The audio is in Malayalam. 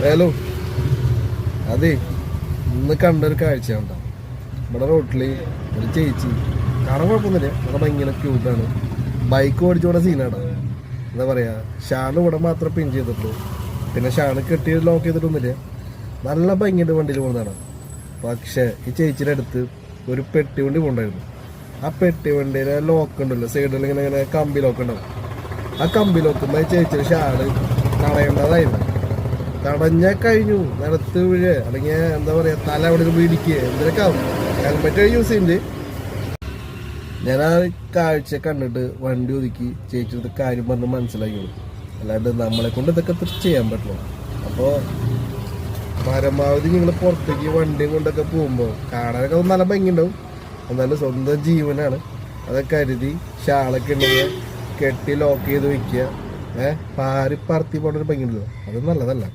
ഹലോ, അതെ ഇന്ന് കണ്ടൊരു കാഴ്ച ഉണ്ടോ? ഇവിടെ റോട്ടില് ഒരു ചേച്ചി കാണാൻ കുഴപ്പമൊന്നുമില്ല, നമ്മുടെ ഭയങ്കര ക്യൂട്ടാണ്. ബൈക്ക് ഓടിച്ചോടെ സീനാണ്. എന്താ പറയാ, ഷാണ് ഇവിടെ മാത്രം പിൻ ചെയ്തിട്ടുള്ളൂ. പിന്നെ ഷാണ് കെട്ടി ലോക്ക് ചെയ്തിട്ടൊന്നുമില്ല. നല്ല ഭംഗിയുടെ വണ്ടിയിൽ പോകുന്നതാണ്. പക്ഷെ ഈ ചേച്ചിയുടെ അടുത്ത് ഒരു പെട്ടി വണ്ടി കൊണ്ടായിരുന്നു. ആ പെട്ടി വണ്ടിയിലെ ലോക്ക് ഉണ്ടല്ലോ, സൈഡിൽ ഇങ്ങനെ ഇങ്ങനെ കമ്പി ലോക്ക് ഉണ്ടാവും. ആ കമ്പി ലോക്കുമ്പോ ഈ ചേച്ചിയുടെ ഷാള് തടയേണ്ടതായിരുന്നു. തടഞ്ഞ കഴിഞ്ഞു, നിലത്ത് വീഴ, അല്ലെങ്കിൽ എന്താ പറയാ, തല അവിടെ ഒരു പിടിക്കുക, എന്തിനൊക്കെ ആവും. ഹെൽമെറ്റ് യൂസ് ചെയ്യുന്നുണ്ട്. ഞാൻ ആ കാഴ്ച കണ്ടിട്ട് വണ്ടി ഒതുക്കി ചേച്ചിയുടെ കാര്യം പറഞ്ഞ് മനസ്സിലാക്കിയുള്ളൂ. അല്ലാണ്ട് നമ്മളെ കൊണ്ട് ഇതൊക്കെ ചെയ്യാൻ പറ്റുള്ളൂ. അപ്പോൾ പരമാവധി നിങ്ങൾ പുറത്തേക്ക് വണ്ടിയും കൊണ്ടൊക്കെ പോകുമ്പോൾ കാണാനൊക്കെ നല്ല ഭംഗിയുണ്ടാവും. എന്നാലും സ്വന്തം ജീവനാണ്. അതൊക്കെ കരുതി ഷാളൊക്കെ ഉണ്ടെങ്കിൽ കെട്ടി ലോക്ക് ചെയ്ത് വെക്കുക. പാരി പറത്തി പോകേണ്ട ഒരു ഭംഗിയുണ്ടല്ലോ, അത് നല്ലതല്ല.